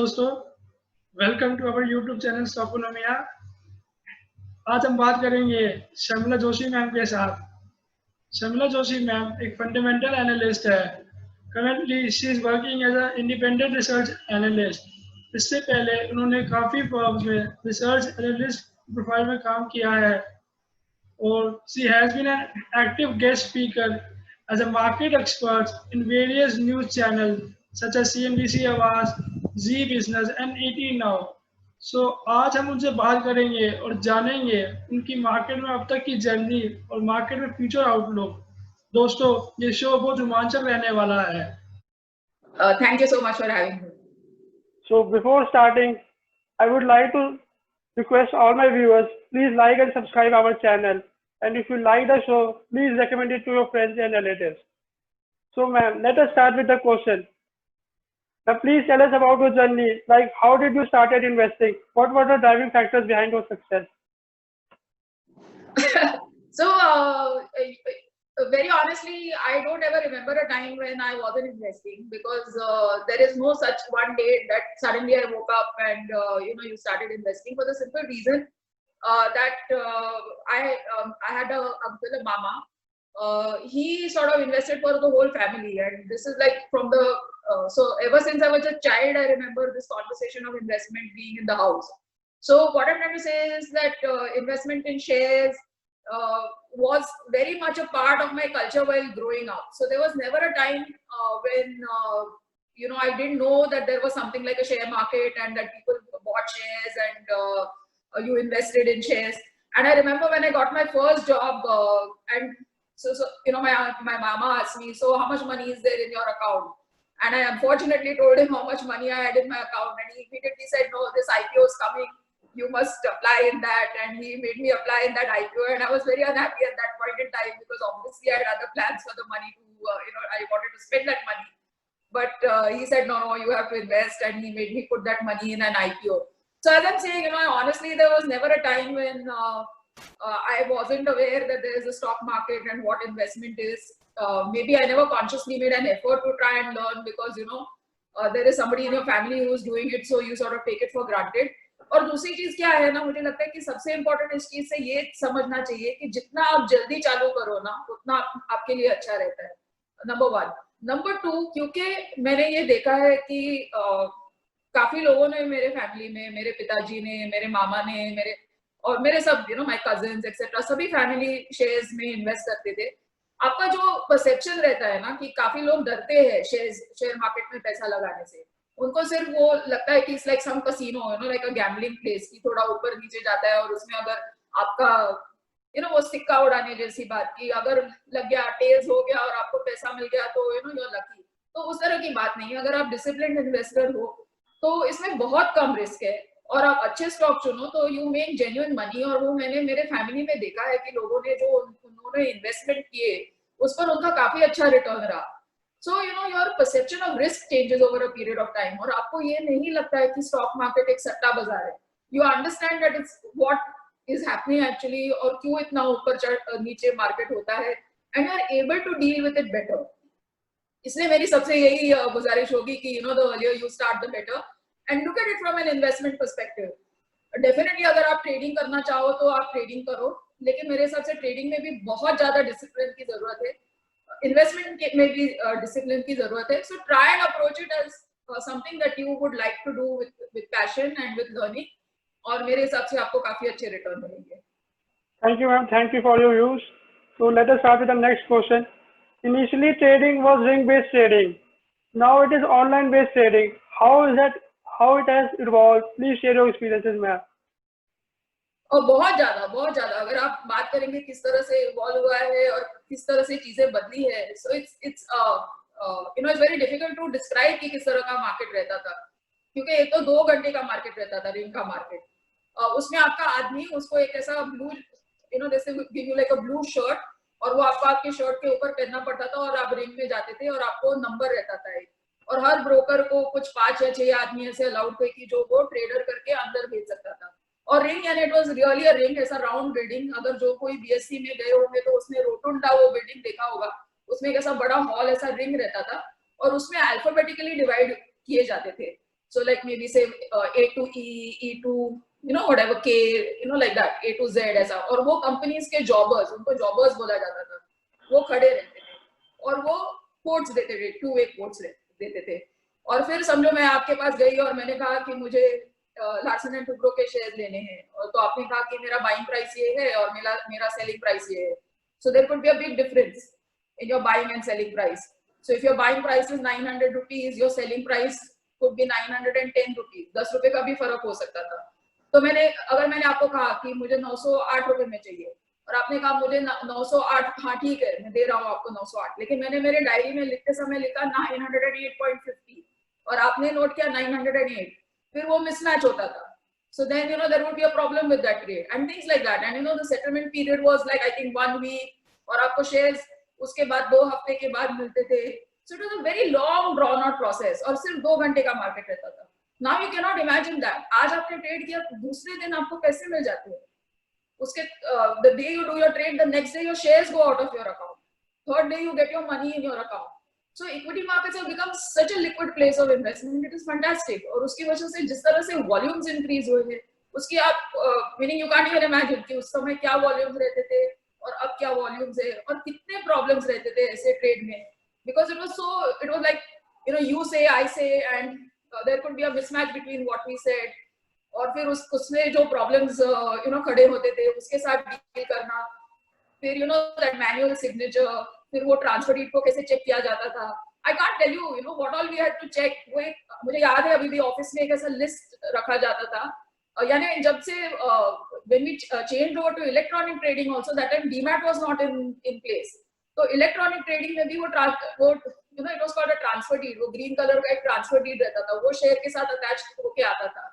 दोस्तों, welcome to our YouTube channel Swapnomia. आज हम बात करेंगे शर्मिला जोशी मैम के साथ। शर्मिला जोशी मैम एक फंडामेंटल एनालिस्ट है। Currently she is working as a independent research analyst. इससे पहले उन्होंने काफ़ी फर्म्स में रिसर्च एनालिस्ट प्रोफाइल में काम किया है और she has been an active guest speaker as a market expert in various news channels such as CNBC आवाज, जी बिजनेस एंड 18 नाउ। सो आज हम उनसे बात करेंगे और जानेंगे उनकी मार्केट में अब तक की जर्नी और मार्केट में फ्यूचर आउटलुक। दोस्तों, ये शो बहुत रोमांचक रहने वाला है। Thank you so much for having me. So before starting, I would like to request all my viewers, please like and subscribe our channel. And if you like the show, please recommend it to your friends and relatives. So ma'am, let us start with the question. Now please tell us about your journey, like how did you started investing? What were the driving factors behind your success? So, very honestly, I don't ever remember a time when I wasn't investing because there is no such one day that suddenly I woke up and you started investing, for the simple reason that I had a uncle, a mama. He sort of invested for the whole family, and this is like from the so ever since I was a child, I remember this conversation of investment being in the house. So what I'm trying to say is that investment in shares was very much a part of my culture while growing up. So there was never a time when I didn't know that there was something like a share market and that people bought shares and you invested in shares. And I remember when I got my first job, and so my mama asked me, so how much money is there in your account? And I unfortunately told him how much money I had in my account, and he immediately said, no, this IPO is coming, you must apply in that. And he made me apply in that IPO, and I was very unhappy at that point in time because obviously I had other plans for the money to, I wanted to spend that money. But he said, no, you have to invest, and he made me put that money in an IPO. So as I'm saying, honestly, there was never a time when I wasn't aware that there is a stock market and what investment is. Maybe I never consciously made an effort to try and learn because, there is somebody in your family who is doing it, so you sort of take it for granted. और दूसरी चीज क्या है ना, मुझे लगता है कि सबसे इम्पोर्टेंट इस चीज से ये समझना चाहिए कि जितना आप जल्दी चालू करो ना, उतना आपके लिए अच्छा रहता है, नंबर 1। नंबर 2, क्योंकि मैंने ये देखा है कि काफी लोगों ने मेरे फैमिली में, मेरे पिताजी ने, मेरे मामा ने, मेरे सब माय कजिन्स एक्सेट्रा, सभी फैमिली शेयर्स में इन्वेस्ट करते थे। आपका जो परसेप्शन रहता है ना कि काफी लोग डरते हैं शेयर मार्केट में पैसा लगाने से, उनको सिर्फ वो लगता है कि it's like some casino, like a gambling place की थोड़ा ऊपर नीचे जाता है और उसमें अगर आपका वो सिक्का उड़ाने जैसी बात की, अगर लग गया, टेल्स हो गया और आपको पैसा मिल गया तो यू आर लकी। तो उस तरह की बात नहीं है। अगर आप डिसिप्लिन्ड इन्वेस्टर हो तो इसमें बहुत कम रिस्क है और आप अच्छे स्टॉक चुनो तो यू मेक जेन्युइन मनी। और वो मैंने मेरे फैमिली में देखा है कि लोगों ने जो उन्होंने इन्वेस्टमेंट किए उस पर उनका काफी अच्छा रिटर्न रहा। So your perception of risk changes over a period of time, और आपको ये नहीं लगता है कि स्टॉक मार्केट एक सट्टा बाजार है। You understand that it's what is happening actually और क्यों इतना ऊपर नीचे मार्केट होता है, and you are able to deal with it better। इसलिए मेरी सबसे यही गुजारिश होगी कि the earlier you start the better and look at it from an investment perspective। Definitely अगर आप ट्रेडिंग करना चाहो तो आप ट्रेडिंग करो, लेकिन मेरे हिसाब से ट्रेडिंग में भी बहुत ज्यादा डिसिप्लिन की जरूरत है, इन्वेस्टमेंट में भी डिसिप्लिन की जरूरत है। So try and approach it as something that you would like to do with passion and with learning, और मेरे हिसाब से आपको काफी अच्छे रिटर्न मिलेंगे। Thank you, ma'am. Thank you for your views. So let us start with the next question. Initially, trading was ring-based trading. Now it is online-based trading. How is that? How it has evolved? Please share your experiences, ma'am. और बहुत ज्यादा अगर आप बात करेंगे किस तरह से इवॉल्व हुआ है और किस तरह से चीजें बदली है, so it's very difficult to describe कि किस तरह का मार्केट रहता था, क्योंकि एक तो 2 घंटे का मार्केट रहता था, रिंग का मार्केट। उसमें आपका आदमी, उसको एक ऐसा ब्लू जैसे give you like a blue shirt, और वो आपको आपके शर्ट के ऊपर पहनना पड़ता था और आप रिंग में जाते थे और आपको नंबर रहता था एक, और हर ब्रोकर को कुछ 5 या 6 आदमी ऐसे अलाउड थे कि जो वो ट्रेडर करके अंदर भेज सकता था। और रिंग यानी it was really a ring, ऐसा राउंड बिल्डिंग। अगर जो कोई बीएससी में गए होंगे तो उसने रोटुंडा वो बिल्डिंग देखा होगा, उसमें एक ऐसा बड़ा हॉल, ऐसा रिंग रहता था और उसमें अल्फाबेटिकली डिवाइड किए जाते थे। So like maybe say A to E, E to whatever K, like that, A to Z ऐसा. और वो companies के jobbers, उनको jobbers बोला जाता था, वो खड़े रहते थे और वो quotes देते थे, 2-way quotes देते थे. और फिर समझो मैं आपके पास गई और मैंने कहा कि मुझे लार्सन एंड टुब्रो के शेयर लेने हैं, और तो आपने कहा कि मेरा बाइंग प्राइस ये है और मेरा सेलिंग प्राइस ये है. So there could be a big difference in your buying and selling price. So if your buying price is 900 rupees, your selling price could be 910 rupees. 10 रुपए का भी फर्क हो सकता था. तो अगर मैंने आपको कहा कि मुझे 908 रुपए में चाहिए और आपने कहा मुझे 908, हाँ ठीक है मैं दे रहा हूँ आपको 908, लेकिन मैंने मेरे डायरी में लिखते समय लिखा 908.50 और आपने नोट किया 908, फिर वो मिसमैच होता था. So then there would be a problem with that trade and things like that. And the settlement period was like I think 1 week, और आपको shares उसके बाद 2 हफ्ते के बाद मिलते थे. So it was a very long drawn out process और सिर्फ 2 घंटे का मार्केट रहता था. Now you cannot imagine that. आज आपने ट्रेड किया, दूसरे दिन आपको पैसे मिल जाते हैं. उसके the day you do your trade, the next day your shares go out of your account. Third day you get your money in your account. So equity markets have become such a liquid place of investment. It is fantastic. और उसकी वजह से जिस तरह से volumes increase हुए हैं, उसकी आप meaning you can't even imagine कि उस समय क्या volumes रहते थे और अब क्या volumes है और कितने problems रहते थे ऐसे trade में. Because it was like you say, I say, and there could be a mismatch between what we said. और फिर उसमें जो problems खड़े होते थे उसके साथ deal करना. फिर that manual signature, फिर वो ट्रांसफर डीड को कैसे चेक किया जाता था. I can't tell you, what all we had to check. वो मुझे याद है अभी भी ऑफिस में एक ऐसा लिस्ट रखा जाता था. यानी जब से when we changed over to electronic trading also, that time DMAT was not in place. तो इलेक्ट्रॉनिक ट्रेडिंग में भी वो it was called a transfer deed. वो ग्रीन कलर का एक ट्रांसफर डीड रहता था, वो शेयर के साथ अटैच होके आता था.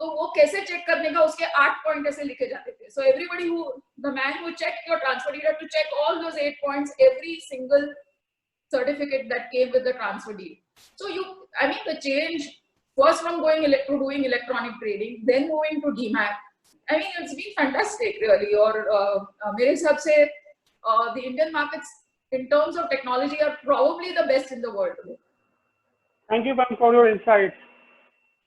तो वो कैसे चेक करने का, उसके 8 पॉइंट ऐसे लिखे जाते थे. So everybody the man who checked your transfer deed had to check all those 8 points, every single certificate that came with the transfer deed. So the change first from going to doing electronic trading, then moving to DMAT. It's been fantastic really. और मेरे हिसाब से the Indian markets in terms of technology are probably the best in the world today. Thank you, ma'am, for your insights.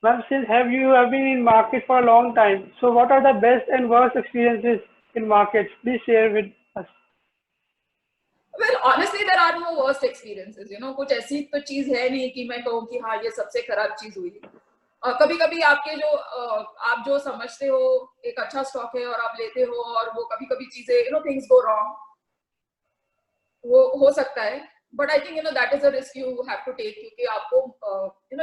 Ma'am, since you have been in market for a long time, so what are the best and worst experiences in markets? Please share with us. Well, honestly, there are no worst experiences. कुछ ऐसी तो चीज है नहीं कि मैं कहूँ कि हाँ ये सबसे खराब चीज हुई. कभी-कभी आप जो समझते हो एक अच्छा स्टॉक है और आप लेते हो और वो कभी-कभी चीजें things go wrong. वो हो सकता है. But I think that is a risk you have to take क्योंकि आपको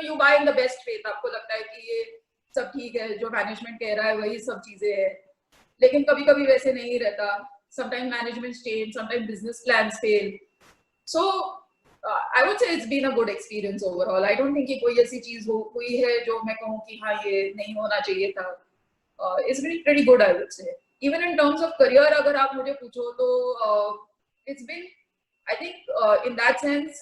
you buy in the best faith. आपको लगता है कि ये सब ठीक है, जो मैनेजमेंट कह रहा है वही सब चीजें है, लेकिन कभी-कभी वैसे नहीं रहता. Sometimes managements change, sometimes business plans fail. So I would say it's been a good experience overall. I don't think कि कोई ऐसी चीज हुई है जो मैं कहूँ कि हाँ ये नहीं होना चाहिए था. It's been pretty good, I would say. Even in terms of career, अगर आप मुझे पूछो तो it's been, I think in that sense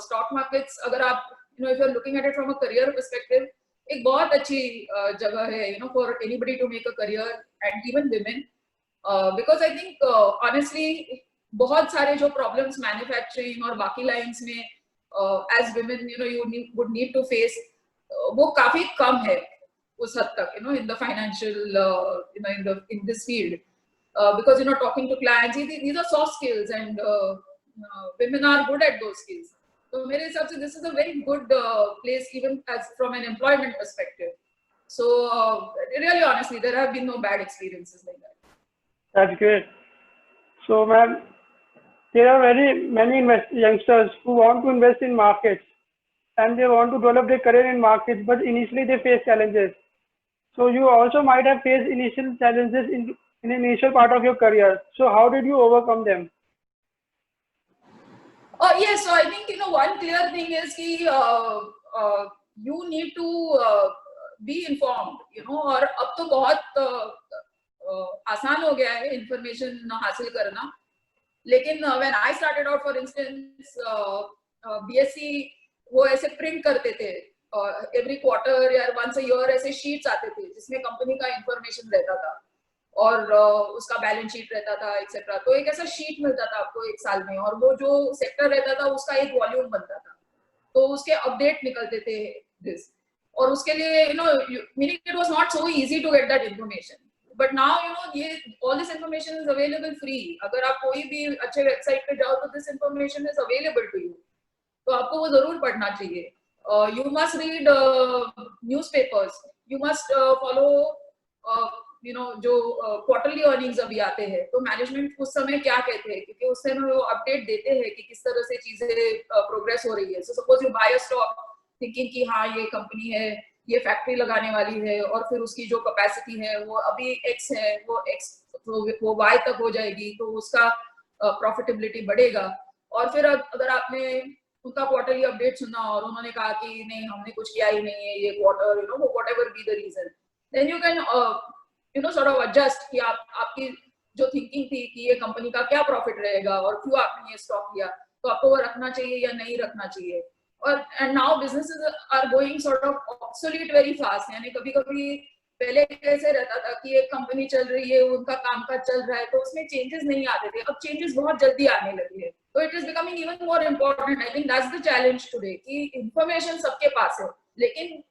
stock markets अगर आप if you're looking at it from a career perspective, एक बहुत अच्छी जगह है for anybody to make a career and even women. Because I think honestly बहुत सारे जो problems manufacturing और बाकी lines में as women you would need to face वो काफी कम है उस हद तक in the financial in this field. Because talking to clients, these are soft skills and women are good at those skills. So मेरे हिसाब से this is a very good place even as from an employment perspective. So really honestly there have been no bad experiences like that. That's great. So ma'am, there are very many youngsters who want to invest in markets and they want to develop their career in markets, but initially they face challenges. So you also might have faced initial challenges in the initial part of your career. So how did you overcome them? Yes, so I think one clear thing is कि you need to be informed, और अब तो बहुत आसान हो गया है information हासिल करना. लेकिन when I started out, for instance, BSc वो ऐसे print करते थे every quarter या once a year ऐसे sheets आते थे जिसमें कंपनी का information रहता था और उसका बैलेंस शीट रहता था एक्सेट्रा. तो एक ऐसा शीट मिलता था आपको एक साल में और वो जो सेक्टर रहता था उसका एक वॉल्यूम बनता था, तो उसके अपडेट निकलते थे. दिस और उसके लिए meaning it was not so easy to get that information. But now ये all this information is available free. अगर आप कोई भी अच्छे वेबसाइट पे जाओ तो this information is available to you. तो आपको वो जरूर पढ़ना चाहिए. You must read newspapers. You must follow जो क्वार्टरली अर्निंग्स अभी आते हैं, तो मैनेजमेंट उस समय क्या कहते हैं, क्योंकि उस समय वो अपडेट देते हैं कि किस तरह से चीजें प्रोग्रेस हो रही है. So suppose you buy a stock thinking कि हाँ ये कंपनी है, ये फैक्ट्री लगाने वाली है, और फिर उसकी जो कैपेसिटी है वो अभी एक्स है, वो वाई तक हो जाएगी, तो उसका प्रॉफिटेबिलिटी बढ़ेगा. और फिर अगर आपने उनका क्वार्टरली अपडेट सुना और उन्होंने कहा कि नहीं हमने कुछ किया ही नहीं है ये quarter, whatever be the reason, then you can sort of adjust कि आपकी जो थिंकिंग थी कि ये कंपनी का क्या प्रॉफिट रहेगा और क्यों आपने ये स्टॉक लिया, तो आपको वो रखना चाहिए या नहीं रखना चाहिए. और and now businesses are going sort of obsolete very fast. यानी कभी कभी पहले कैसे रहता था कि एक कंपनी चल रही है, उनका कामकाज चल रहा है, तो उसमें चेंजेस नहीं आते थे. अब चेंजेस बहुत जल्दी आने लगे हैं, तो it is becoming even more important. I think that's the challenge today कि इंफॉर्मेशन सबके पास है, लेकिन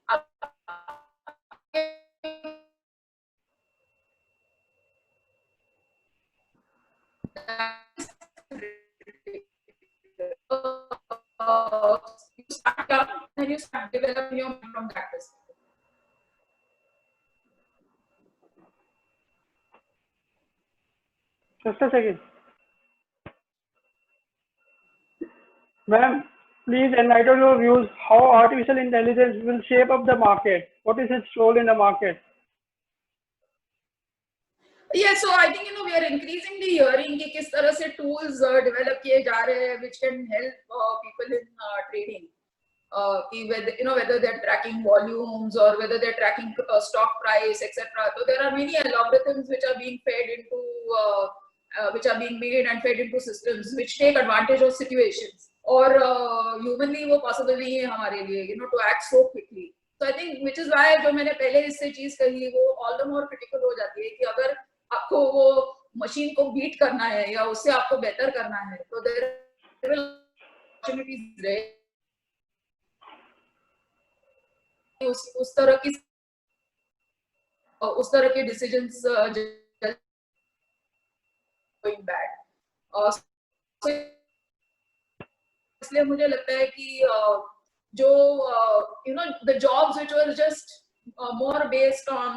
you start young and you start developing your mind from that perspective. Just a second. Ma'am, please enlighten your views how artificial intelligence will shape up the market. What is its role in the market? Yeah, so I think we are increasingly hearing कि किस तरह से tools develop किए जा रहे हैं which can help people in trading. कि whether they're tracking volumes or whether they're tracking stock price, etc. So there are many algorithms which are being fed into, which are being made and fed into systems which take advantage of situations. और humanly वो possible नहीं है हमारे लिए, to act so quickly. So I think which is why जो मैंने पहले इससे चीज कही वो all the more critical हो जाती है कि अगर आपको वो मशीन को बीट करना है या उससे आपको बेहतर करना है, तो there will opportunities रहे उस तरह के डिसीजंस गोइंग बैड. इसलिए मुझे लगता है कि जो the jobs which were just more based on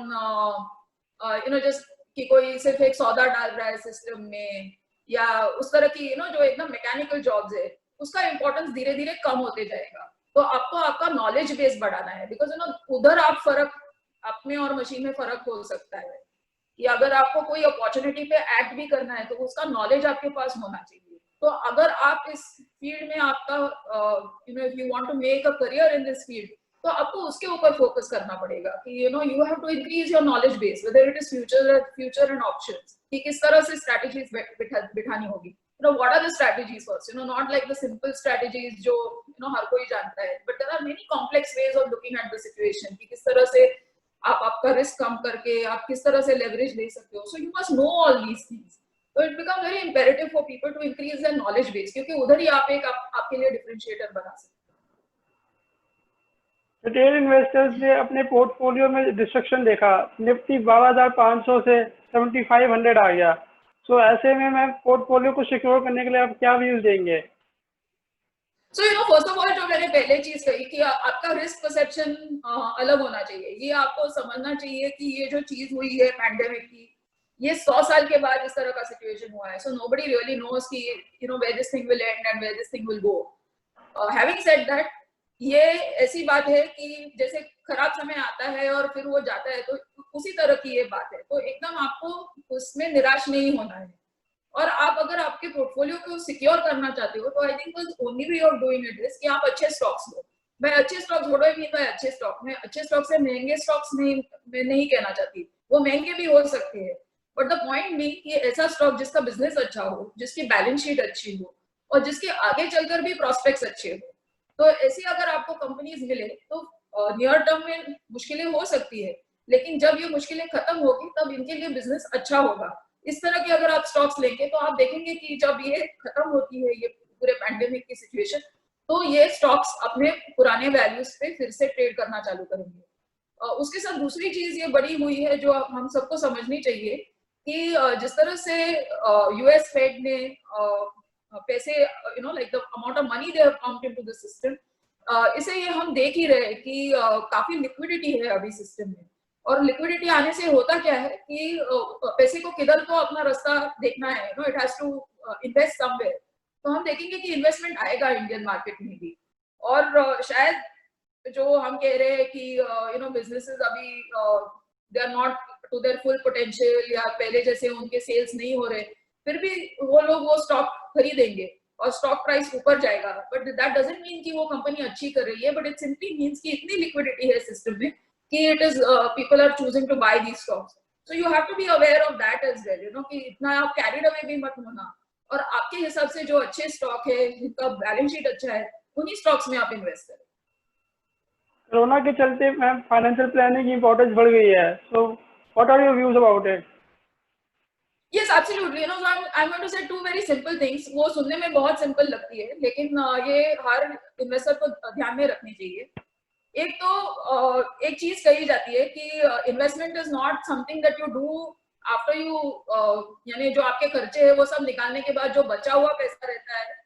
just कि कोई सिर्फ एक सौदा डाल रहा है सिस्टम में या उस तरह की जो एकदम मैकेनिकल जॉब्स है, उसका इम्पोर्टेंस धीरे धीरे कम होते जाएगा. तो आपको आपका नॉलेज बेस बढ़ाना है, बिकॉज उधर आप फर्क आप में और मशीन में फर्क हो सकता है कि अगर आपको कोई अपॉर्चुनिटी पे एक्ट भी करना है तो उसका नॉलेज आपके पास होना चाहिए. तो अगर आप इस फील्ड में आपका if you want to make a career in this field, तो आपको उसके ऊपर फोकस करना पड़ेगा कि you have to increase your knowledge base, whether it is future and options, कि किस तरह से स्ट्रेटजीज बिठानी होगी. What are the strategies first? Not like the simple strategies जो हर कोई जानता है, but there are many complex ways of looking at the situation कि किस तरह से आप आपका रिस्क कम करके आप किस तरह से leverage ले सकते हो. So you must know all these things. So it becomes very imperative for people to increase their knowledge base, क्योंकि उधर ही आप एक आपके लिए differentiator बना सकते हो. रिटेल इन्वेस्टर्स ने अपने पोर्टफोलियो में डिस्ट्रक्शन देखा, निफ्टी 12,500 से 7,500 आ गया. So ऐसे में मैं पोर्टफोलियो को सिक्योर करने के लिए आप क्या व्यूज देंगे? So first of all जो मैंने पहले चीज कही कि आपका रिस्क परसेप्शन अलग होना चाहिए. ये आपको समझना चाहिए कि ये जो चीज हुई है पैंडेमिक की, ये 100 साल के बाद इस तरह का सिचुएशन हुआ है. So nobody really knows कि where this thing will end and where this thing will go. Having said that, ये ऐसी बात है कि जैसे खराब समय आता है और फिर वो जाता है, तो उसी तरह की ये बात है. तो एकदम आपको उसमें निराश नहीं होना है. और आप अगर आपके पोर्टफोलियो को सिक्योर करना चाहते हो, तो I think the only way of doing it is कि आप अच्छे स्टॉक्स लो. मैं अच्छे स्टॉक्स छोड़ो ही नहीं, मैं अच्छे स्टॉक में अच्छे स्टॉक से महंगे स्टॉक्स नहीं कहना चाहती, वो महंगे भी हो सकते हैं, बट द पॉइंट भी कि ऐसा स्टॉक जिसका बिजनेस अच्छा हो, जिसकी बैलेंस शीट अच्छी हो और जिसके आगे चलकर भी प्रॉस्पेक्ट्स अच्छे हो. तो ऐसी अगर आपको कंपनीज मिले तो नियर टर्म में मुश्किलें हो सकती है, लेकिन जब ये मुश्किलें खत्म होगी तब इनके लिए बिजनेस अच्छा होगा. इस तरह के अगर आप स्टॉक्स लेंगे तो आप देखेंगे कि जब ये खत्म होती है ये पूरे पैंडेमिक की सिचुएशन, तो ये स्टॉक्स अपने पुराने वैल्यूज पे फिर से ट्रेड करना चालू करेंगे। उसके साथ दूसरी चीज ये बड़ी हुई है जो हम सबको समझनी चाहिए कि जिस तरह से यूएस फेड ने पैसे like the amount of money they have pumped into the system, इसे ये हम देख ही रहे हैं कि काफी लिक्विडिटी है अभी सिस्टम में। और लिक्विडिटी आने से होता क्या है कि पैसे को किधर तो अपना रास्ता देखना है, it has to invest somewhere. तो हम देखेंगे कि इन्वेस्टमेंट आएगा इंडियन मार्केट में भी। और शायद जो हम कह रहे हैं कि बिजनेसेस अभी they are not to their full potential या पहले जैसे उनके सेल्स नहीं हो रहे, फिर भी वो लोग वो स्टॉक खरीदेंगे और स्टॉक प्राइस ऊपर जाएगा। बट दैट डजंट मीन कि वो कंपनी अच्छी कर रही है, बट इट सिंपली मीन्स कि इतनी लिक्विडिटी है सिस्टम में कि it is people are choosing to buy these stocks. So you have to be aware of that as well, कि इतना आप कैरिड अवे भी मत होना। और आपके हिसाब से जो अच्छे स्टॉक है, जिनका बैलेंस शीट अच्छा है, उन्हीं स्टॉक्स में आप इन्वेस्ट करें। कोरोना के चलते मैम फाइनेंशियल प्लानिंग की इम्पोर्टेंस बढ़ गई है, so what are your views about it? Yes, absolutely. So I'm going to say two very simple things. वो सुनने में बहुत सिंपल लगती है, लेकिन ये हर इन्वेस्टर को ध्यान में रखनी चाहिए। एक तो एक चीज कही जाती है कि investment is not something that you do after you, यानी जो आपके खर्चे है वो सब निकालने के बाद जो बचा हुआ पैसा रहता है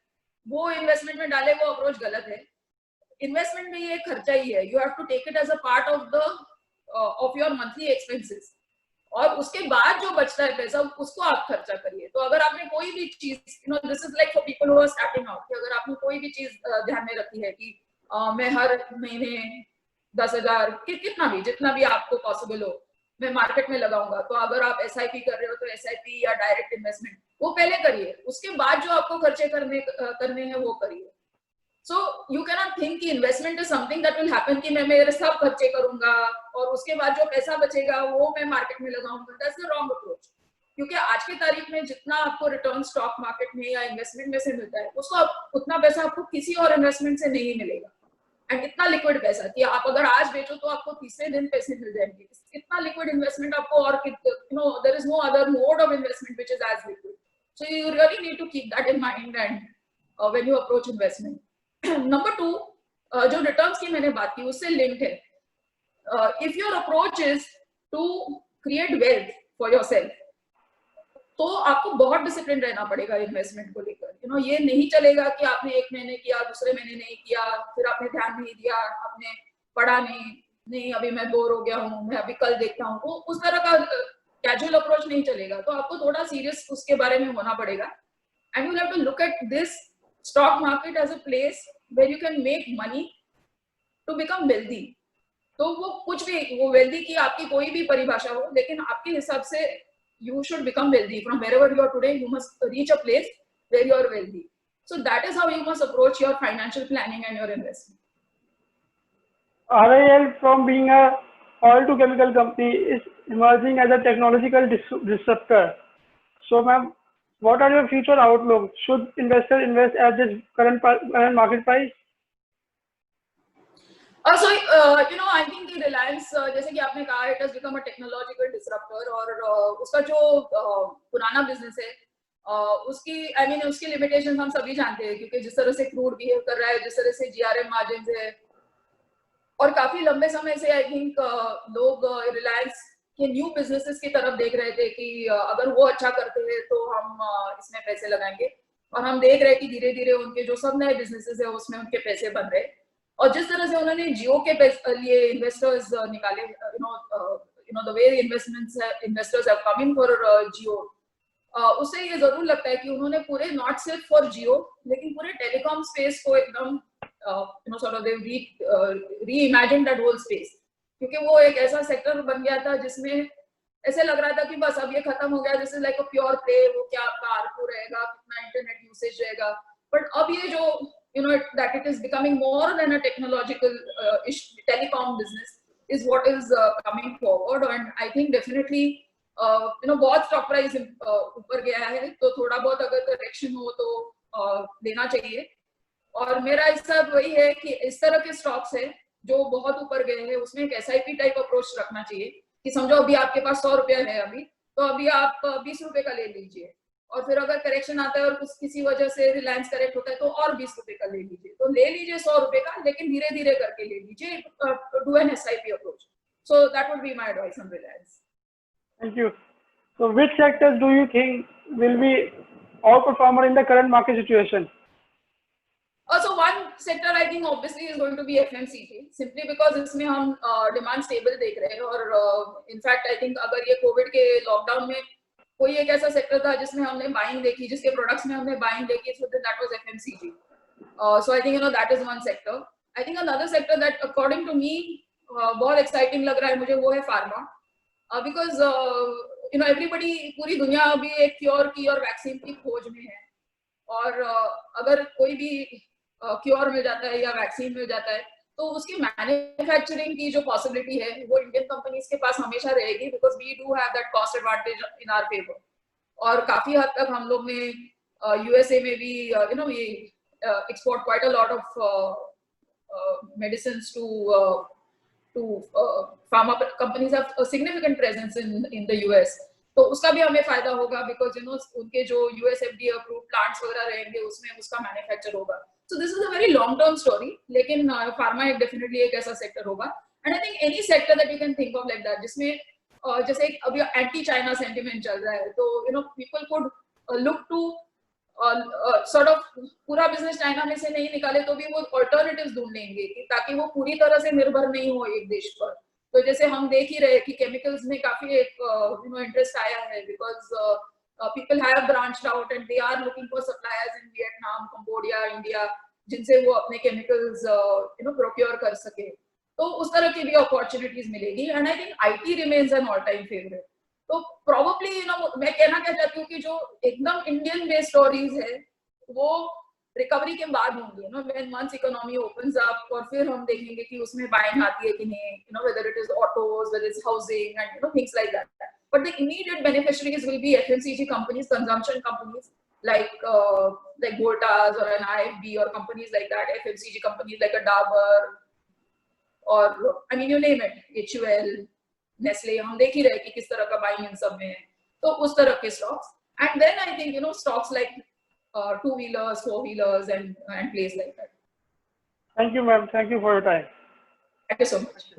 वो इन्वेस्टमेंट में डाले, वो अप्रोच गलत है। इन्वेस्टमेंट में ये खर्चा ही है। You have to take it as a part of your monthly expenses, और उसके बाद जो बचता है पैसा उसको आप खर्चा करिए। तो अगर आपने कोई भी चीज, this is like for people who are starting out, कि अगर आपने कोई भी चीज ध्यान में रखी है कि मैं हर महीने 10,000 कितना भी, जितना भी आपको पॉसिबल हो, मैं मार्केट में लगाऊंगा, तो अगर आप SIP कर रहे हो तो SIP या डायरेक्ट इन्वेस्टमेंट वो पहले करिए, उसके बाद जो आपको खर्चे करने हैं वो करिए। So you cannot think कि investment is something that will happen कि मैं मेरे सब खर्चे करूंगा और उसके बाद जो पैसा बचेगा वो मैं मार्केट में लगाऊंगा। That's the wrong approach. क्योंकि आज की तारीख में जितना आपको रिटर्न स्टॉक मार्केट में या इन्वेस्टमेंट में से मिलता है, उसको उतना पैसा आपको किसी और इन्वेस्टमेंट से नहीं मिलेगा। एंड इतना लिक्विड पैसा कि आप अगर आज बेचो तो आपको तीसरे दिन पैसे मिल जाएंगे। इतना लिक्विड इन्वेस्टमेंट आपको, और there is no other mode of investment which is as liquid. So you really need to keep that in mind and when you approach investment. Number 2, जो रिटर्न्स की मैंने बात की उससे लिंक्ड है। If your approach is to create wealth for yourself, तो आपको बहुत डिसिप्लिन रहना पड़ेगा इन्वेस्टमेंट को लेकर। ये नहीं चलेगा कि आपने एक महीने किया, दूसरे महीने नहीं किया, फिर आपने ध्यान नहीं दिया, आपने पढ़ा नहीं, अभी मैं बोर हो गया हूँ, मैं अभी कल देखता हूँ। वो उस तरह का कैजुअल अप्रोच नहीं चलेगा। तो आपको थोड़ा सीरियस उसके बारे में होना पड़ेगा। And you have to look at this stock market as a place where you can make money to become wealthy। तो वो कुछ भी, वो wealthy की आपकी कोई भी परिभाषा हो, लेकिन आपके हिसाब से you should become wealthy from wherever you are today। You must reach a place where you are wealthy। So that is how you must approach your financial planning and your investment। RIL, from being a oil to chemical company, is emerging as a technological disruptor. So ma'am, what are your future outlook? Should investors invest at this current market price? So I think the Reliance, जैसे कि आपने कहा, it has become a technological disruptor। और उसका जो पुराना business है उसकी उसकी लिमिटेशन हम सभी जानते हैं, क्योंकि जिस तरह से क्रूड बिहेव कर रहा है, जिस तरह से GRM मार्जिन है, और काफी लंबे समय से आई थिंक लोग रिलायंस के न्यू बिजनेसेस की तरफ देख रहे थे कि अगर वो अच्छा करते हैं तो हम इसमें पैसे लगाएंगे। और हम देख रहे हैं कि धीरे धीरे उनके जो सब नए बिजनेसेस है उसमें उनके पैसे बन रहे हैं। और जिस तरह से उन्होंने जियो के लिए इन्वेस्टर्स निकाले, the way investors have come in for Jio, उससे ये जरूर लगता है कि उन्होंने पूरे, नॉट सिर्फ फॉर जियो, लेकिन पूरे टेलीकॉम स्पेस को एकदम रीइमेजिन दैट होल स्पेस। क्योंकि वो एक ऐसा सेक्टर बन गया था जिसमें ऐसे लग रहा था कि बस अब ये खत्म हो गया, this is like a pure play. वो क्या आपका आरपू रहेगा, कितना इंटरनेट यूसेज रहेगा, बट अब ये जो that it is becoming more than a technological telecom business is what is coming forward। and I think definitely बहुत स्टॉक प्राइस ऊपर गया है, तो थोड़ा बहुत अगर करेक्शन हो तो लेना चाहिए। और मेरा हिस्सा वही है कि इस तरह के स्टॉक्स है जो बहुत ऊपर गए हैं, उसमें एक SIP टाइप अप्रोच रखना चाहिए कि समझो अभी आपके पास 100 रुपया है अभी, तो अभी आप 20 रुपए का ले लीजिए, और फिर अगर करेक्शन आता है और कुछ किसी वजह से रिलायंस करेक्ट होता है तो और 20 रुपए का ले लीजिए, तो ले लीजिए 100 रुपए का, लेकिन धीरे धीरे करके ले लीजिए, do an SIP approach. So that would be my advice on Reliance. Thank you. So which sectors do you think will be outperformer in the current market situation? Also, one sector I think obviously is going to be FMCG, simply because इसमें हम demand stable देख रहे हैं, और in fact I think अगर ये COVID के lockdown में कोई एक ऐसा sector था जिसमें हमने buying देखी, जिसके products में हमने buying देखी, so then that was FMCG. So I think that is one sector. I think another sector that according to me बहुत exciting लग रहा है मुझे, वो है pharma, because everybody, पूरी दुनिया अभी एक cure की और vaccine की खोज में है, और अगर कोई भी क्योर मिल जाता है या वैक्सीन मिल जाता है तो उसकी मैन्युफैक्चरिंग की जो पॉसिबिलिटी है वो इंडियन कंपनीज के पास हमेशा रहेगी, because we do have that cost advantage in our favour. और काफी हद तक हम लोग ने USA में भी we export quite a lot of medicines to pharma companies have a significant presence in the US. तो उसका भी हमें फायदा होगा, बिकॉज उनके जो US FDA अप्रूव प्लांट्स वगैरह रहेंगे उसमें उसका मैन्युफैक्चर होगा. So this is a very long term story, लेकिन pharma definitely एक ऐसा sector होगा. And I think any sector that you can think of like that, जिसमें जैसे अभी anti China sentiment चल रहा है, तो people could look to sort of पूरा business China में से नहीं निकाले तो भी वो alternatives ढूंढ लेंगे, ताकि वो पूरी तरह से निर्भर नहीं हो एक देश पर. तो जैसे हम देख ही रहे कि केमिकल्स में काफी एक इंटरेस्ट आया है, because people have branched out and they are looking for suppliers in Vietnam, Cambodia, India, जिनसे वो अपने chemicals procure कर सके. तो उस तरह की भी opportunities मिलेगी. And I think IT remains an all-time favorite. तो probably मैं कहना क्या चाहती हूँ कि जो एकदम Indian based stories है वो recovery के बाद होंगी, when once economy opens up, और फिर हम देखेंगे कि उसमें buying आती है कि नहीं, whether it is autos, whether it's housing and things like that. But the immediate beneficiaries will be FMCG companies, consumption companies like Voltas or an IFB or companies like that, FMCG companies like a Dabur, or I mean you name it, HUL, Nestle. हम देख ही रहे कि किस तरह का buying इन सब में है, तो उस तरह के stocks. And then I think stocks like two-wheelers, four-wheelers and places like that. Thank you, ma'am. Thank you for your time. Thank you so much.